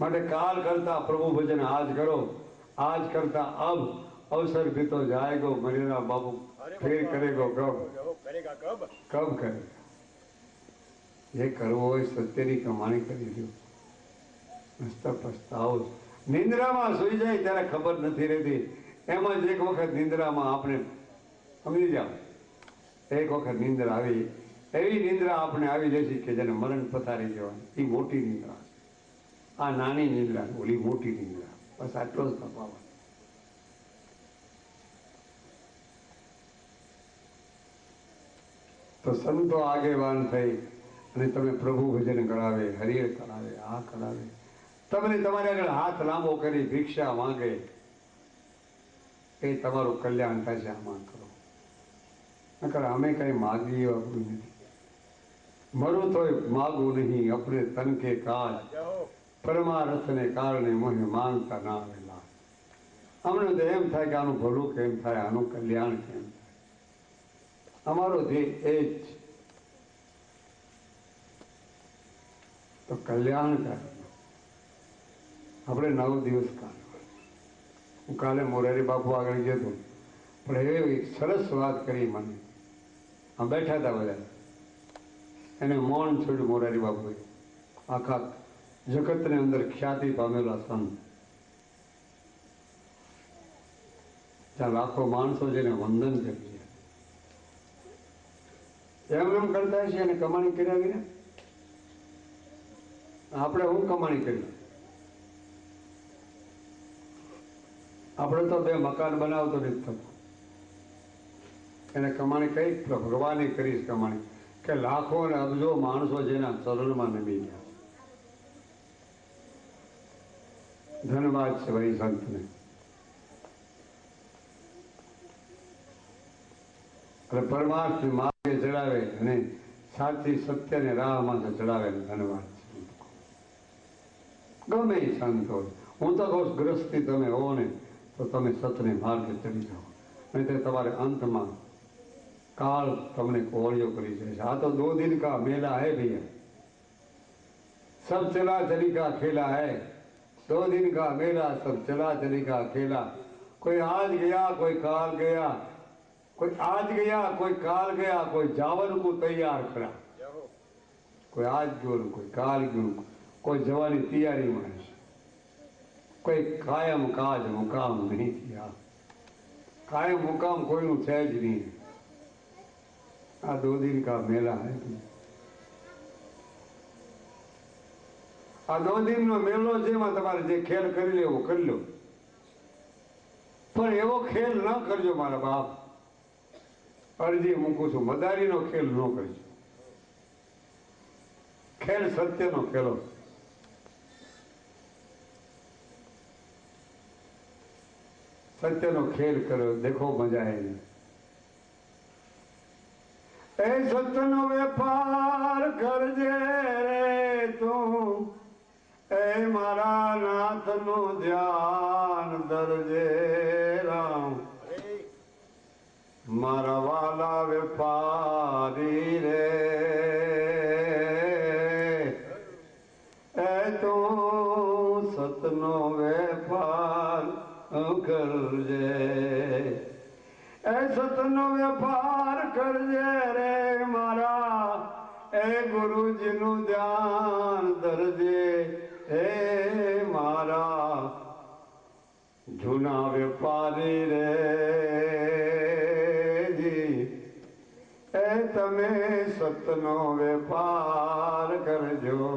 માટે કાલ કરતા પ્રભુ ભજન आज करो, आज करता अब अवसर भी तो जाएगो मरेरा बाबू, फिर करेगो कब करेगा। ये करवो હોય સત્યની કમાણી કરી લ્યો, મસ્ત પસ્તાવો। નિંદ્રામાં સૂઈ જાય ત્યારે ખબર નથી રહેતી, એમ જ એક વખત નિંદ્રામાં આપણે સમજી જાઓ, એક વખત નિંદ્રા આવી, એવી નિંદ્રા આપણે આવી જશે કે જેને મરણ પથારી જવાની, એ મોટી નિંદ્રા। આ નાની નિંદ્રા, ઓલી મોટી નિંદ્રા, બસ આટલો જ તફાવત। તો સંતો આગેવાન થઈ અને તમે પ્રભુ ભજન કરાવે, હરિહર કરાવે, આ કરાવે, તમને તમારે આગળ હાથ લાંબો કરી ભિક્ષા માંગે, એ તમારું કલ્યાણ થશે। આમાં કરો, નકર અમે કઈ માગીએ આપણું નથી। મરું તોય માગું નહીં અપને તન કે કાજ, પરમાર્થને કારણે મોહે માંગતા ના આવેલા। અમને તો એમ થાય કે આનું ભલું કેમ થાય, આનું કલ્યાણ કેમ થાય, અમારો ધ્યેય એ જ। તો કલ્યાણ કરવાનું આપણે 9 દિવસ કાઢવા। હું કાલે મોરારી બાપુ આગળ ગયો હતો, પણ એ એક સરસ વાત કરી મને। આ બેઠા હતા બધા, એને મૌન છોડ્યું મોરારી બાપુએ। આખા જગતને અંદર ખ્યાતિ પામેલા સંત, ત્યાં લાખો માણસો જેને વંદન કરી છે, એમ કરતા હશે એને કમાણી કર્યા વિના। આપણે હું કમાણી કરી? આપણે તો 2 મકાન બનાવતો નથી થતો, એને કમાણી કઈ ભગવાને કરી કમાણી કે લાખો અને અબજો માણસો જેના ચરણમાં નમી ગયા। ધન્યવાદ છે ભાઈ સંતને। અને પરમાર્થ માર્ગે ચડાવે અને સાચી સત્યને રાહમાં ચડાવે, ધન્યવાદ છે। ગમે એ સંત હોય, હું તો કહું ગ્રસ્તી તમે હો ને તો તમે સતને માર્ગે ચડી જાઓ, નહીં તો તમારે અંતમાં काल तुमने कोड़ियों करी जाए। आ तो 2 दिन का मेला है भैया, सब चला चली का खेला है। 2 दिन का मेला, सब चला चली का खेला। कोई आज गया, कोई काल गया, कोई आज गया, कोई काल गया, कोई जावन को तैयार खड़ा। कोई आज गयो, कोई काल गयो, कोई जवानी तैयारी में, कोई कायम काज मुकाम नहीं किया। कायम मुकाम कोई नु है ज नहीं। आ 2 दिन का मेला है। आ 2 दिन नो मेलो जेमा तमारे जे खेल करी ले वो कर लो, पर एवो खेल न करजो मारा बाप, अरजी मूकू छू, मदारी नो खेल न करजो। खेल सत्य नो खेलो। सत्य नो खेल करो, देखो मजा आएगी। ए सतनो व्यापार करजे रे तू, ए मारा नाथ नो ध्यान धरजे राम। मारा वाला व्यापारी रे, ए तू सतनो व्यापार करजे। ए सतनो व्यापार करजे रे मारा, ए गुरु जी नु ध्यान धरजे। ए मारा जूना व्यापारी रे जी, ए तमे सतनो व्यापार करजो।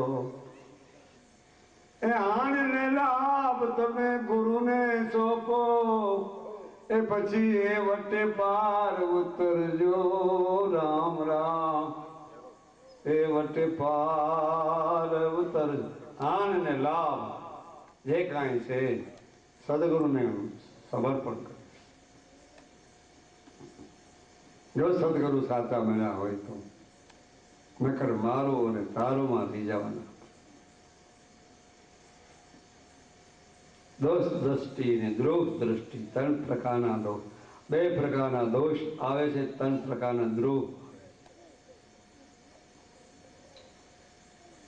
ए आन ने लाभ तमे गुरु ने सोपो, ए पछी ए वटे पार उतरजो। राम राम, ए वटे पार उतर। आन ने लाभ जे काई से सदगुरु ने समर्पण कर। जो सदगुरु साचा मिला हो तो नकर मारो और तारो में थी जवाना। दोष दृष्टि ने द्रोह दृष्टि, 3 प्रकारना दोष, 2 प्रकारना दोष आवे छे, 3 प्रकारना द्रोह।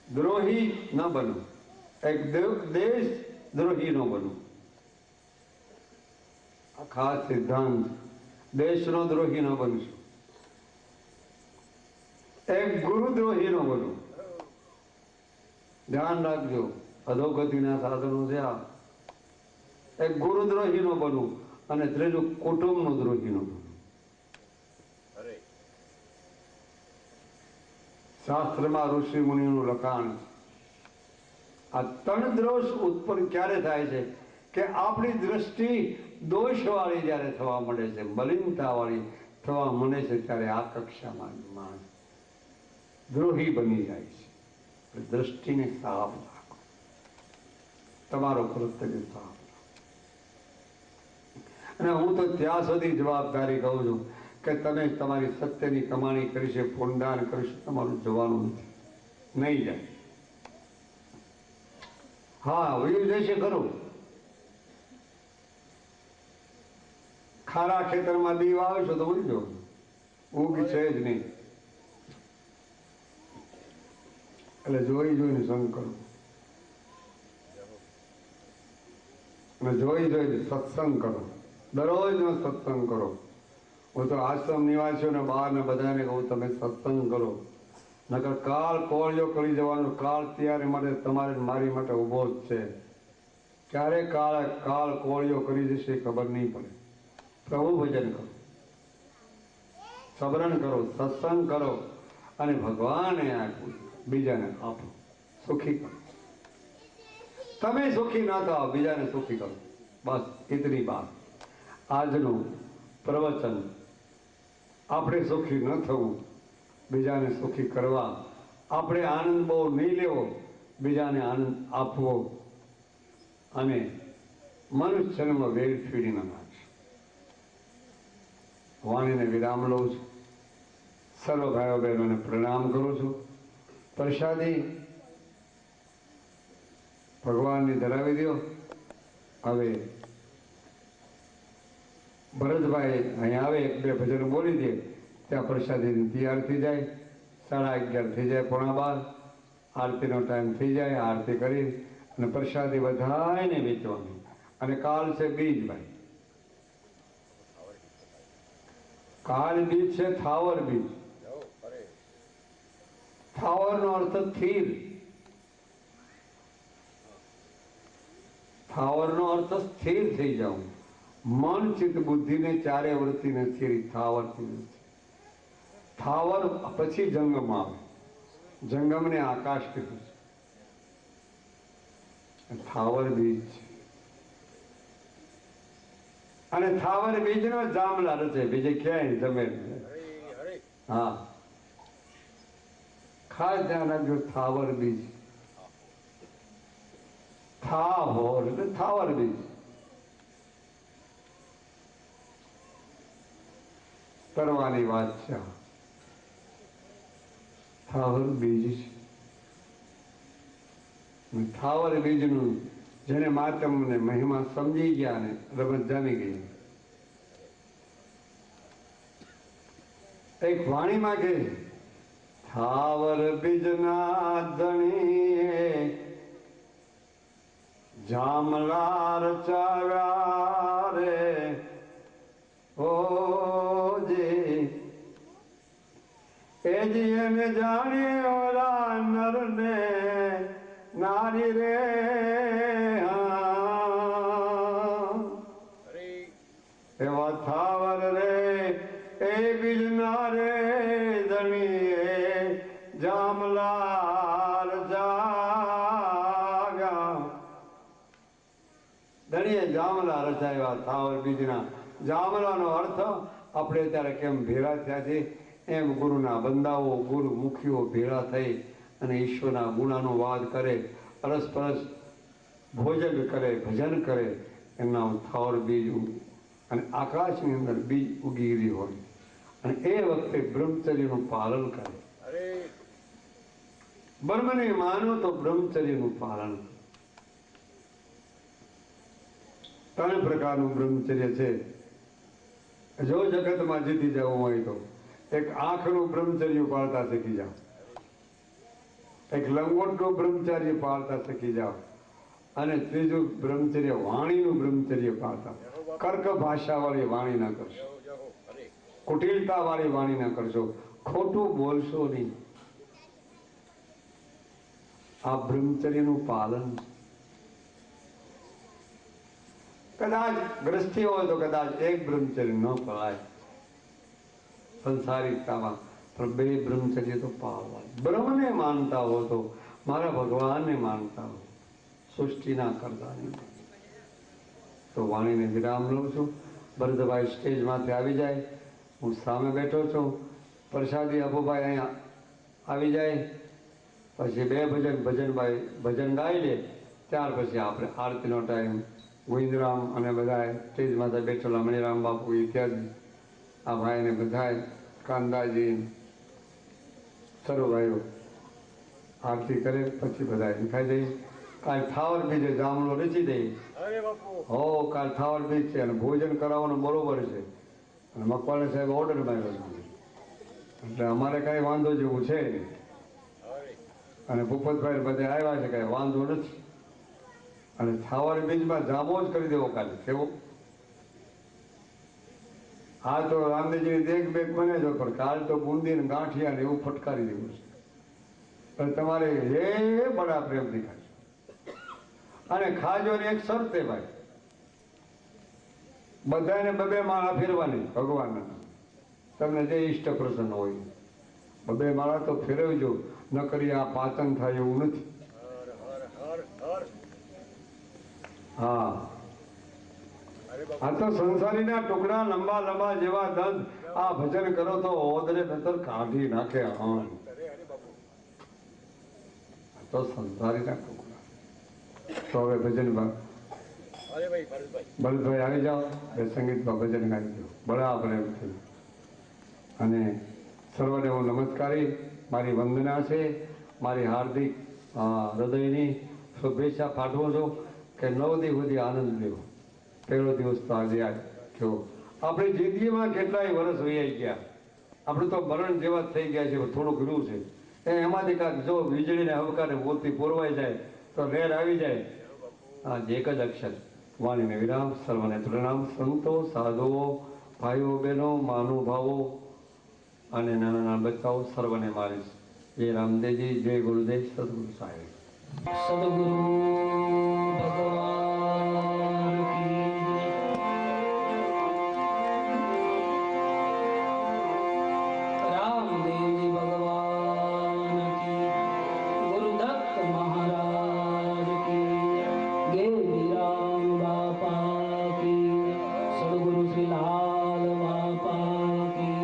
द्रोही न बनो, એક દેશ દ્રોહી નો બનવું. આ ખાસ સિદ્ધાંત. દેશનો દ્રોહી ન બનશું. એક ગુરુદ્રોહી નો બનવું. ધ્યાન રાખજો, અધોગતિના સાધનો છે આ. એક ગુરુદ્રોહી નો બનવું અને ત્રીજું કુટુંબનો દ્રોહી નો બનવું. શાસ્ત્રમાં ઋષિ મુનિનું લખાણ છે. આ ત્રણ દોષ ઉત્પન્ન ક્યારે થાય છે કે આપણી દ્રષ્ટિ દોષવાળી જ્યારે થવા મળે છે, મલિનતાવાળી થવા મળે છે, ત્યારે આ કક્ષામાં માણસ દ્રોહી બની જાય છે. દ્રષ્ટિને સાફ રાખો, તમારો કર્તવ્ય સાફ રાખો. અને હું તો ત્યાં સુધી જવાબદારી કહું છું કે તમે તમારી સત્યની કમાણી કરી છે, પુણ્યદાન કરીશું, તમારું જવાનું નથી, નહીં જાય. હા, વયું જશે ખરું. ખારા ખેતરમાં દીવ આવશો તો ઉલજો, ઊંઘ છે જ નહીં. એટલે જોઈ જોઈને સંગ કરો અને જોઈ જોઈને સત્સંગ કરો. દરરોજનો સત્સંગ કરો. હું તો આશ્રમ નિવાસીઓને બહારને બધાને કહું, તમે સત્સંગ કરો. નકર કાળ કોળિયો કરી જવાનો. કાળ ત્યારે માટે તમારે મારી માટે ઊભો જ છે. ક્યારે કાળ કોળિયો કરી જશે ખબર નહીં પડે. પ્રભુ ભજન કરો, સબરણ કરો, સત્સંગ કરો અને ભગવાને આપ્યું બીજાને આપો, સુખી કરો. તમે સુખી ના થાઓ, બીજાને સુખી કરો. બસ ઇતની બાત. આજનું પ્રવચન આપણે સુખી ન થવું, બીજાને સુખી કરવા. આપણે આનંદ બહુ નહીં લેવો, બીજાને આનંદ આપવો અને મનુષ્યનો વેરફીડી ન નાખશે. વાણીને વિરામ લઉં છું. સર્વ ભાઈઓ બહેનોને પ્રણામ કરું છું. પ્રસાદી ભગવાનને ધરાવી દો. હવે ભરતભાઈ અહીં આવે, એક બે ભજન બોલી દે, ત્યાં પ્રસાદી તૈયાર થઈ જાય. 11:30 થઈ જાય, 11:15 આરતીનો ટાઈમ થઈ જાય. આરતી કરી અને પ્રસાદી બધાને વેચવાની. અને કાલ છે બીજ ભાઈ, કાલ બીજ છે થાવર બીજ. થાવરનો અર્થ સ્થિર. થાવરનો અર્થ સ્થિર થઈ જવું. મન ચિત્ત બુદ્ધિને ચારે વૃત્તિને સ્થિર થાવરથી નથી. થાવર પછી જંગમ આવે. જંગમને આકાશ કીધું છે. થાવર બીજ છે. અને થાવર બીજનો જામલા રચે, બીજે ક્યાંય જમે. હા, ખાસ ધ્યાન રાખજો. થાવર બીજ, થાવર એટલે થાવર બીજ. કરવાની વાત છે. થાવર બીજ છે. થાવર બીજનું જેને માતમ ને મહિમા સમજી ગયા ને રમત જામી ગઈ. એક વાણીમાં કે થાવર બીજના ધણીએ જામલા રચાવ્યા રે ઓજી. એ જીને જાણીએ ઓલા નરને નારી રે. એવા થાવર રે એ બીજના રે ધણીએ જામલાલ જાગ્યા. ધણીએ જામલા રચાવ્યા થાવર બીજના. જામલાનો અર્થ આપણે અત્યારે કેમ ભેળા થયા છે એમ ગુરુના બંદાઓ, ગુરુ મુખીઓ ભેળા થઈ અને ઈશ્વરના ગુણાનો વાદ કરે, અરસપરસ ભોજન કરે, ભજન કરે. એમના થાવર બીજ અને આકાશની અંદર બીજ ઉગી રહ્યું હોય. અને એ વખતે બ્રહ્મચર્યનું પાલન કરે. બ્રહ્મને માનો તો બ્રહ્મચર્યનું પાલન. 3 પ્રકારનું બ્રહ્મચર્ય છે. જો જગતમાં જીતી જવું હોય તો એક આંખનું બ્રહ્મચર્ય પાળતા શીખી જાઓ. એક લંગોટનું બ્રહ્મચર્ય પાળતા શીખી જાઓ. અને ત્રીજું બ્રહ્મચર્ય વાણીનું બ્રહ્મચર્ય પાળતા. કર્ક ભાષા વાળી વાણી ના કરશો, કુટિલતા વાળી વાણી ના કરશો, ખોટું બોલશો નહીં. આ બ્રહ્મચર્યનું પાલન. કદાચ ગ્રસ્તી હોય તો કદાચ એક બ્રહ્મચર્ય ન પડાય સંસારિકતામાં, પણ બે બ્રહ્મચર્ય તો પાળવા. બ્રહ્મને માનતા હો તો મારા ભગવાનને માનતા હો, સૃષ્ટિના કરતાને તો વાણીને વિરામ લઉં છું. ભરતભાઈ સ્ટેજમાંથી આવી જાય, હું સામે બેઠો છું. પ્રસાદી અબુભાઈ અહીંયા આવી જાય, પછી બે ભજનભાઈ ભજન ગાઈ લે, ત્યાર પછી આપણે આરતીનો ટાઈમ. ગોવિંદરામ અને બધા સ્ટેજમાં બેઠેલા મણિરામ બાપુ ઇત્યાદિ આ ભાઈને બધાય કાંદાજી સર્વભાઈઓ આરતી કરે, પછી બધા ખાઈ દઈએ. કાલ થાવર બીજે જામલો રચી દઈએ. હો, કાલ થાવર બીજ છે અને ભોજન કરાવવાનું બરોબર છે. અને મકવાણા સાહેબ ઓર્ડર માર્યો છે, એટલે અમારે કાંઈ વાંધો જેવું છે નહીં. અને ભૂપતભાઈ બધા આવ્યા છે, કાંઈ વાંધો નથી. અને થાવર બીજમાં જામો જ કરી દેવો કાલે. કેવો? આ તો રામદેવજીની દેખ બેગ બને છે, પણ કાલ તો બુંદી ને ગાંઠિયા ને એવું ફટકારી દેવું છે. પણ તમારે એ બડા પ્રેમથી ખાજો, અને ખાજો ને એક શરતે ભાઈ, બધાને બબે માળા ફેરવાની ભગવાનના. તમને જે ઈષ્ટ પ્રસન્ન હોય બબે માળા તો ફેરવજો, ન કરી આ પાચન થાય એવું નથી. હા, આ તો સંસારીના ટુકડા લંબા લંબા જેવા દંત. આ ભજન કરો તો ઓદરે નતર કાઢી નાખે. હા, તો સંસારીના ટુકડા. તો હવે ભજન ભરતભાઈ આવી જાઓ, બે સંગીતમાં ભજન ગાઈ દો બરાબર એમથી. અને સર્વને હું નમસ્કારી, મારી વંદના છે, મારી હાર્દિક હૃદયની શુભેચ્છા પાઠવું છું કે 9 દી સુધી આનંદ લેવો. પહેલો દિવસ તો આજે થયો. આપણી જિંદગીમાં કેટલાય વર્ષ વહી ગયા, આપણે તો મરણ જેવા થઈ ગયા છે. થોડુંક રહ્યું છે એમાંથી કાંઈક જો વીજળીને હવકારે મોતી પોરવાઈ જાય તો લહેર આવી જાય. આ એક જ અક્ષર વાણીને વિરામ. સર્વને પ્રણામ. સંતો, સાધુઓ, ભાઈઓ, બહેનો, મહાનુભાવો અને નાના નાના બચ્ચાઓ સર્વને મારીશ. જય રામદેવજી, જય ગુરુદેવ, સદગુરુ સાહેબ. સદગુરુ ભગવાન કી રામદેવજી ભગવાન કી, ગુરુદત્ત મહારાજ કી, ગેવીરામ બાપા કી, સદગુરુ શ્રી લાલ બાપા કી.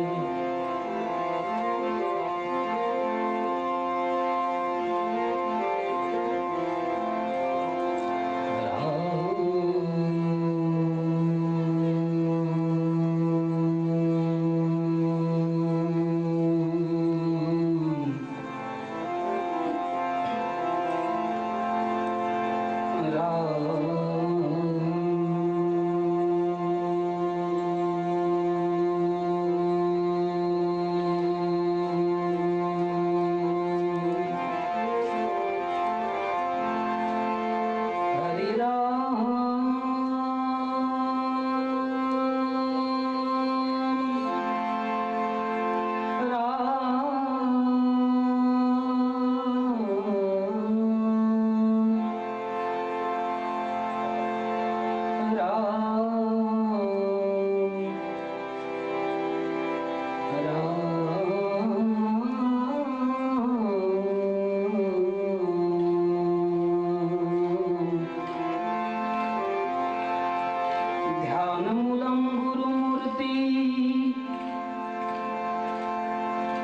ध्यानमूलं गुरुमूर्ति,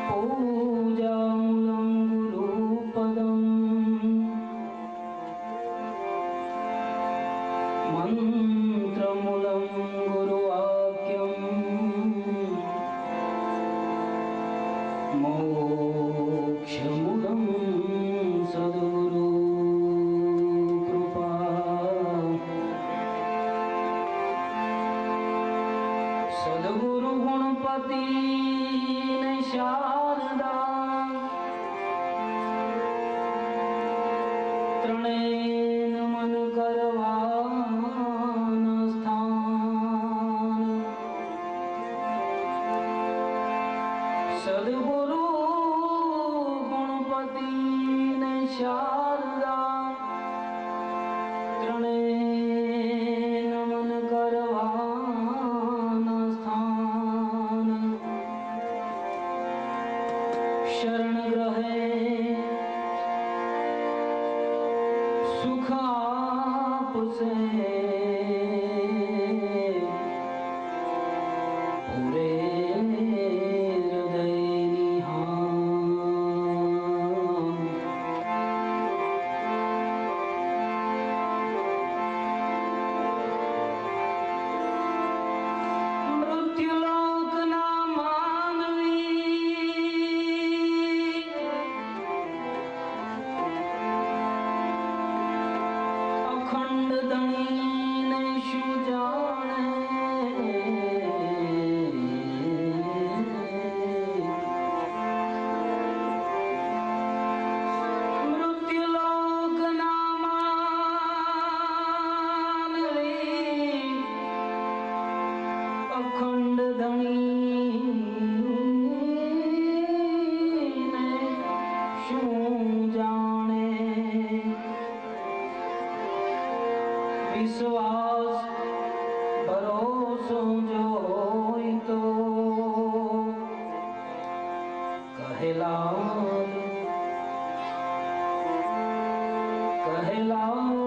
पूजामूलं गुरुपदम्, मन्त्रमूलं गुरुवाक्यम्, मोक्षमूलं सद्गुरु कृपा. सद्गुरु गुणपति शारदा, त्रणेन मन कर સુખ આપશે પૂરે હૃદયની મૃત્યુલોકના માનવી અખંડ ધણીને શું જાણે મૃત્યુલોકના માનવી અખંડ ધણીને શું જાણે વિશ્વાસ ભરોસો જો હોય તો કહેલાલ કહેલાલ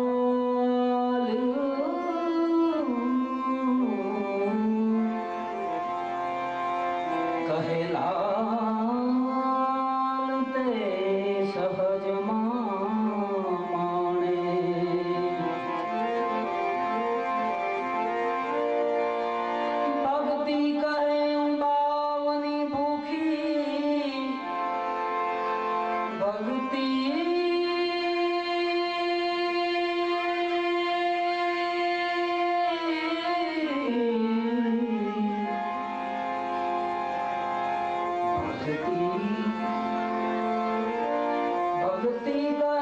કહેલાલ તે સહજમાં માણે ભક્તિ કરે બાવની ભૂખી ભક્તિ ભક્તિ કહે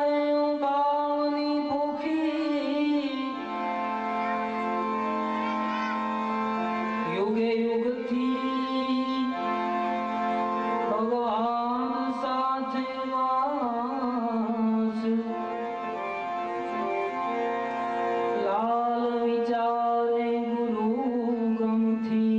બાવની ભૂખી યુગે યુગથી ભગવાન સાથે વાસ લાલ વિચારે ગુરુ ગમથી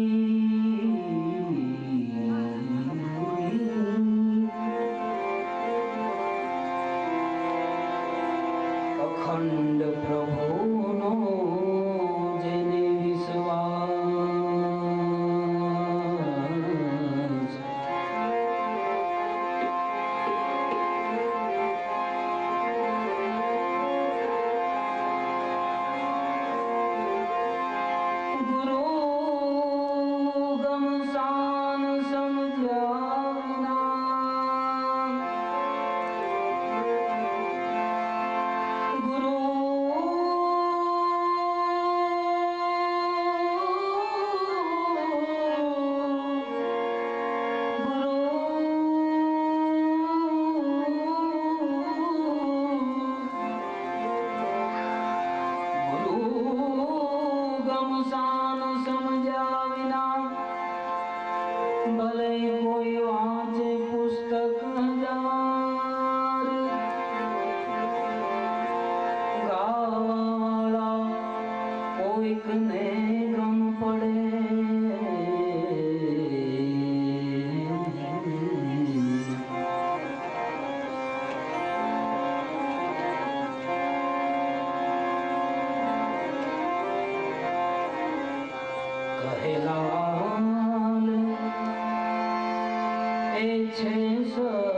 અખંડ પ્રભુનો જેને વિશ્વાસ ગુરુ ગમસાન સમજ્યા ગુરુ ગમસાન સમજ્યા વિના ભલે કોઈ વાંચે પુસ્તક હજાર ગાવાળા કોઈકને ગમ પડે કહેલાલ એ છે સત્યહાર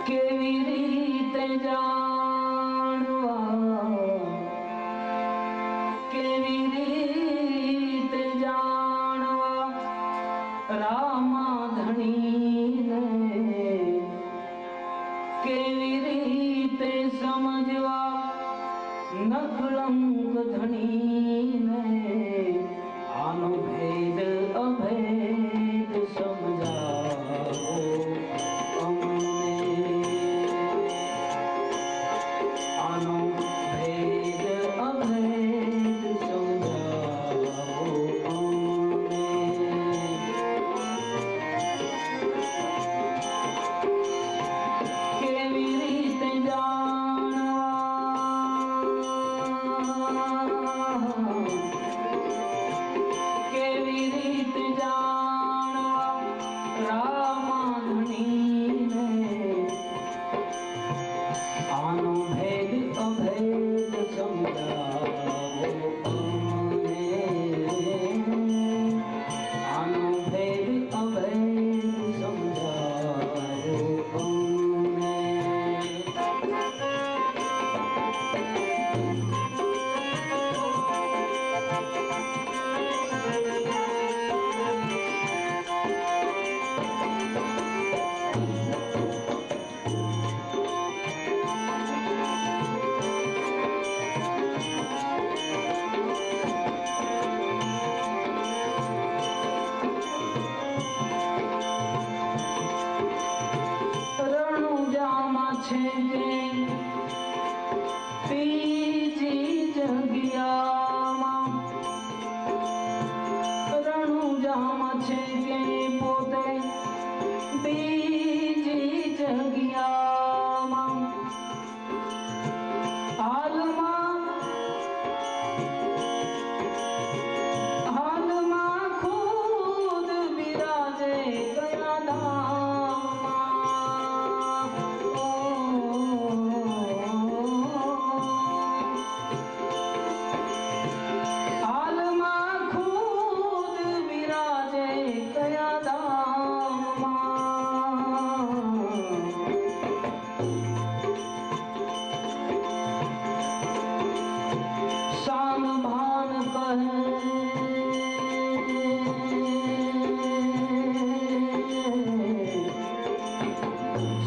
કેવી રીતે જાણવા કેવી રીતે જાણવા રામા ધણીને કેવી રીતે સમજવા નકલંક ધણીને આનો ભેદ અભેદ સમજાવો અમને આનો ભેદ અભેદ સમજાવો અમને કેવી રીતે જાણવા છે કે બીજી જગ્યામાં રણુજામાં છે કે પોતે બીજી જગ્યામાં હાલમાં ખુદ બિરાજે કયા ધામમાં હાલમાં ખુદ બિરાજે કયા ધામમાં શાન ભાન કહે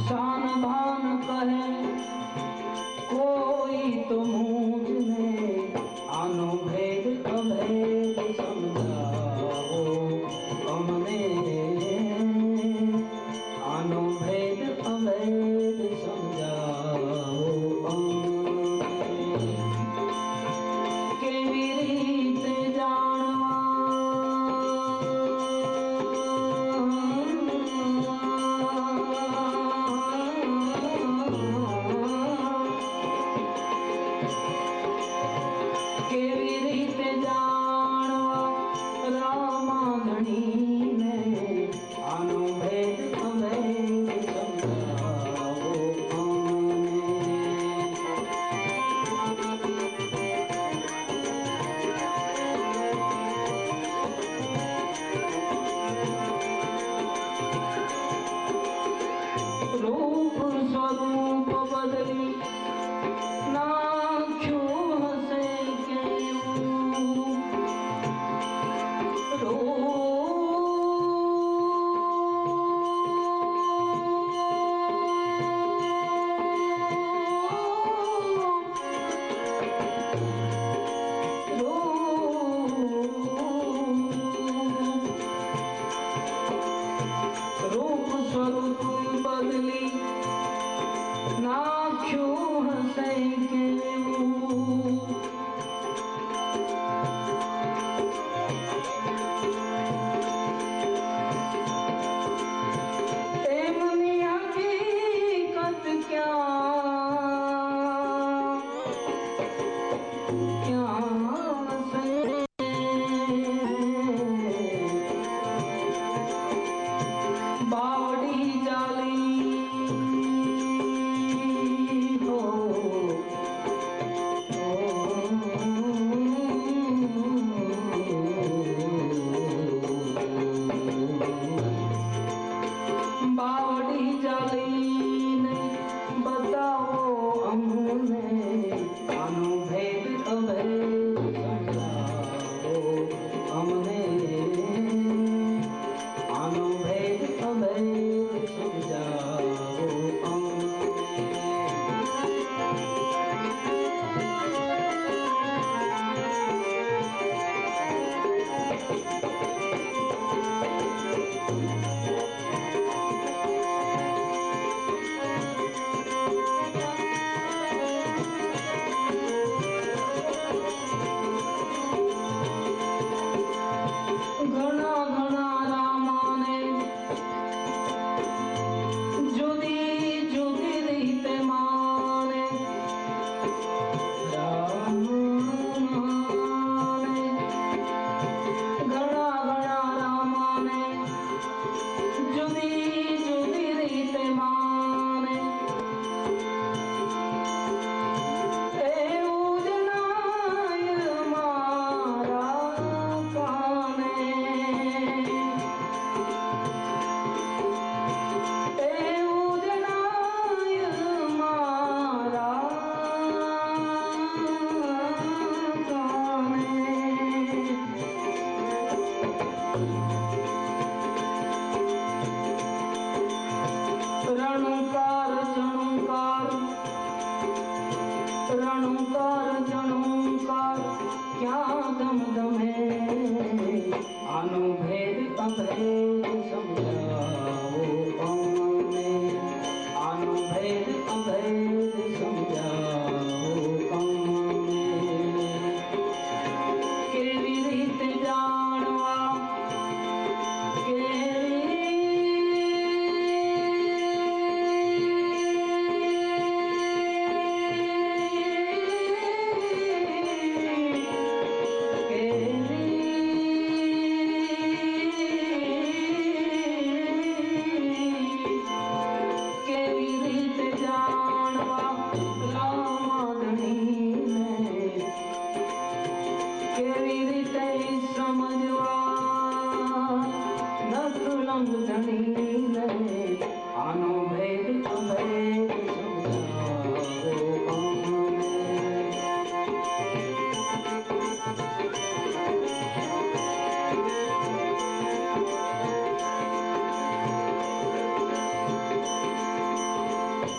શાન ભાન કહે કોઈ તો મુझને આનો ભેદ અભેદ સમજાવો અમને આનો ભેદ અભેદ સમજાવો અમને કેવી રીતે જાણવા રામાધણીને આનો ભેદ અભેદ સમજાવો અમને રૂપ સ્વરૂપ બદલી નાખ્યું હશે કેવું રૂપ સ્વરૂપ બદલી નાખ્યું હશે કેવું એમની હકીકત ક્યાં હશે બાવડી જાલી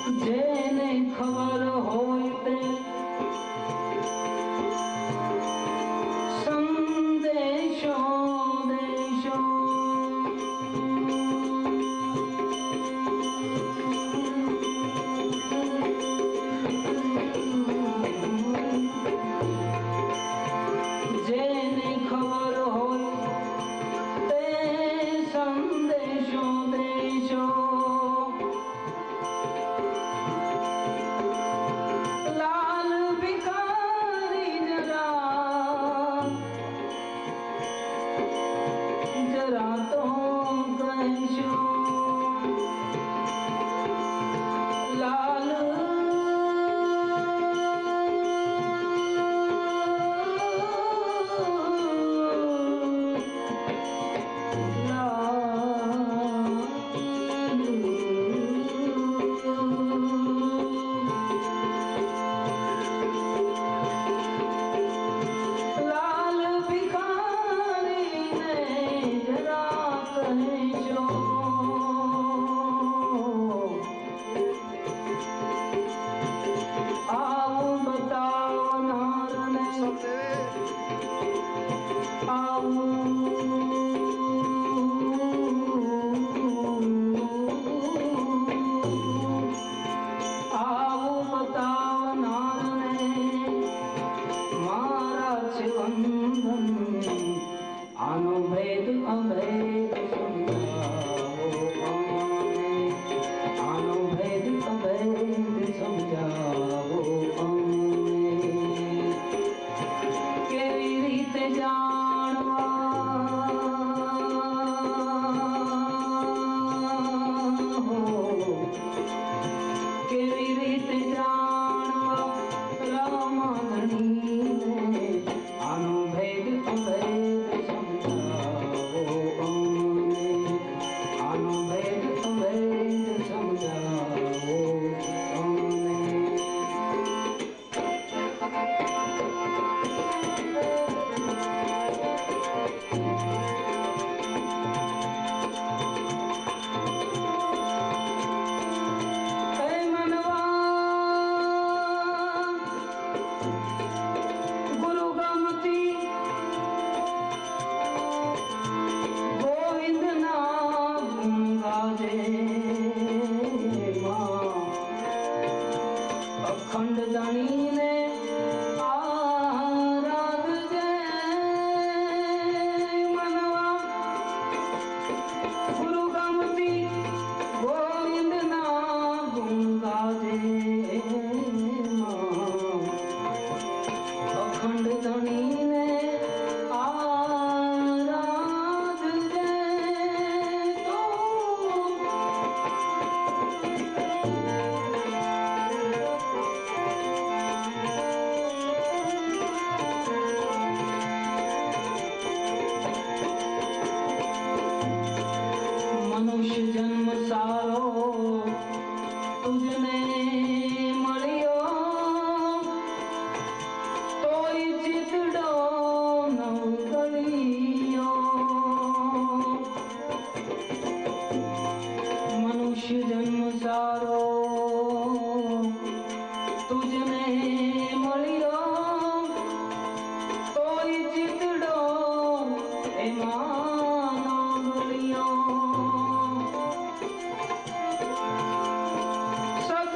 જેને ખબર હોય તે સંદેશો દેશો જેને ખબર હોય તે સંદેશો દેશો લાલ ભિખારી જરા તો કહેશો લાલ લાલ ભિખારીને જરા કહેશો આવું બતાવનારને આવું બતાવનારને મારા છે વંદન આનો ભેદ અભેદ સમજાવો અમને આનો ભેદ અભેદ સમજાવો અમને કેવી રીતે જાણવા હો કેવી રીતે જાણવા રામાધણીને આનો ભેદ અભેદ સમજાવો અમને આનો ભેદ અભેદ સમજાવો અમને હે મનવા ગુરુ ગમતી ગોવિંદના ગુણ ગાજે અખંડ જાણીને આરાધજે મનવા ગુરુ ગમતી ગોવિંદના ગુણ ગાજે અખંડ ધણીને આરાધજે તો મનુષ્ય જન્મ સારો તુજને મળ્યો તોય ચિતડો ન ગળ્યો મનુષ્ય જન્મ સારો તુજને મળ્યો તોય ચિતડો એમાં ન ગળ્યો સત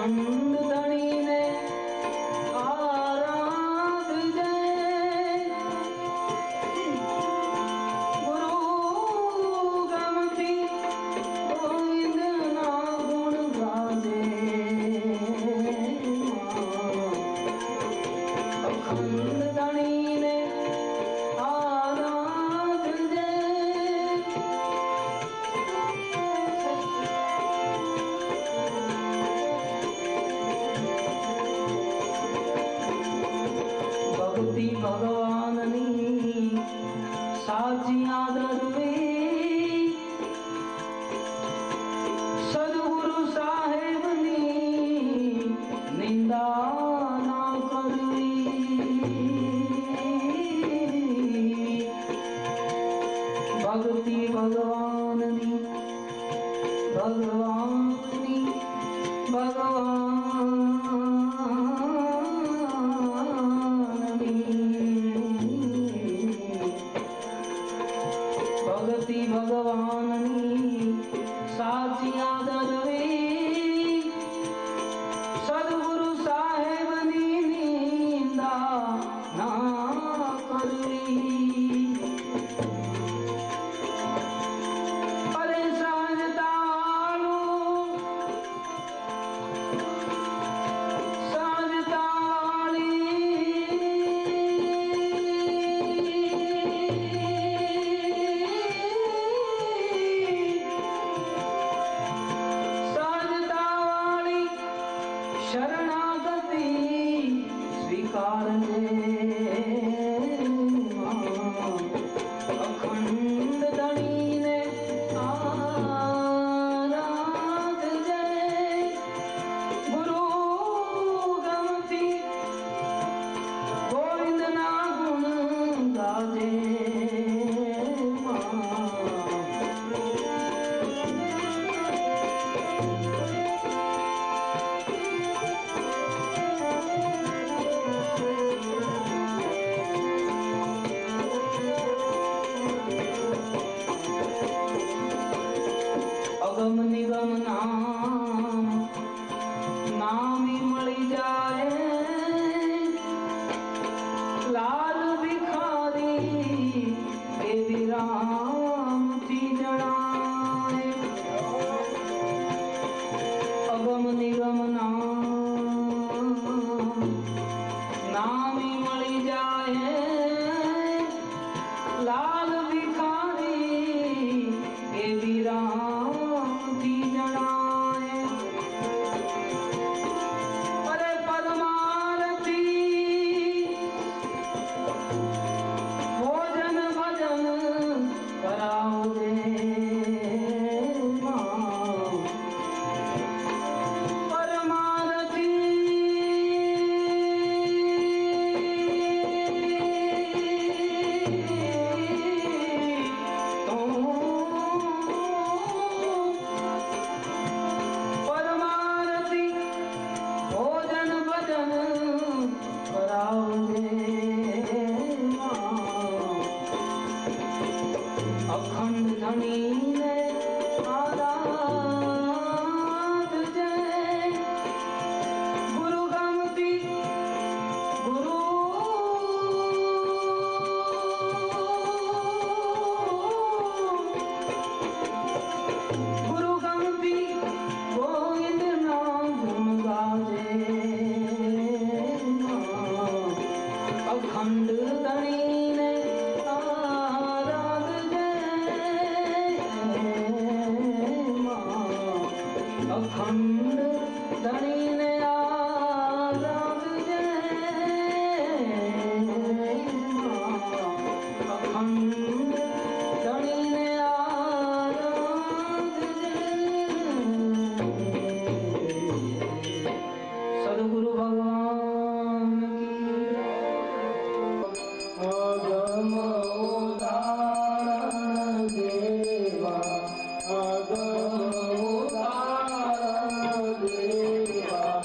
અખંડ ધણીને આરાધજે, ગુરુ ગમતી ગોવિંદના ગુણ ગાજે, અખંડ ધણીને આરાધજે, ભક્તિ ભગવાનની સાચી આદરવી, સદગુરુ સાહેબની નિંદા ના કરવી, ભક્તિ ભગવાનની ભગવાનની ભક્તિ ભગવાનની સાચી આદરવી, સદગુરુ સાહેબની નિંદા ના કરવી, અરે સાજતાળું શરણાગતિ સ્વીકારજે, અખંડ ધણીને આરાધજે, ગુરુ ગમતી ગોવિંદના ગુણ ગાજે, અગમ નિગમ નામ નામી મળી જાય, લાલ ભિખારી દેવી રામથી જણાય, અગમ નિગમ નામ નામી મળી જાય, લાલ ભિખારી દેવી રામથી જણાય, અરે પદ્મારતી ભોજન ભજન કરાવજે, અખંડ ધણીને આરાધજે, ગુરુ ગમતી ગુરુ ગુરુ ગમતી ગોવિંદના ગુણ ગાજે, અખંડ ધણીને અખંડ ધણીને આરાધજે, અખંડ ધણીને આરાધજે, સદગુરુ ભગવાન અગમ ઉદાહરણ દેવા, અગમ ઉદાહરણ દેવા,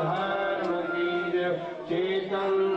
धर्म की जय। चेतन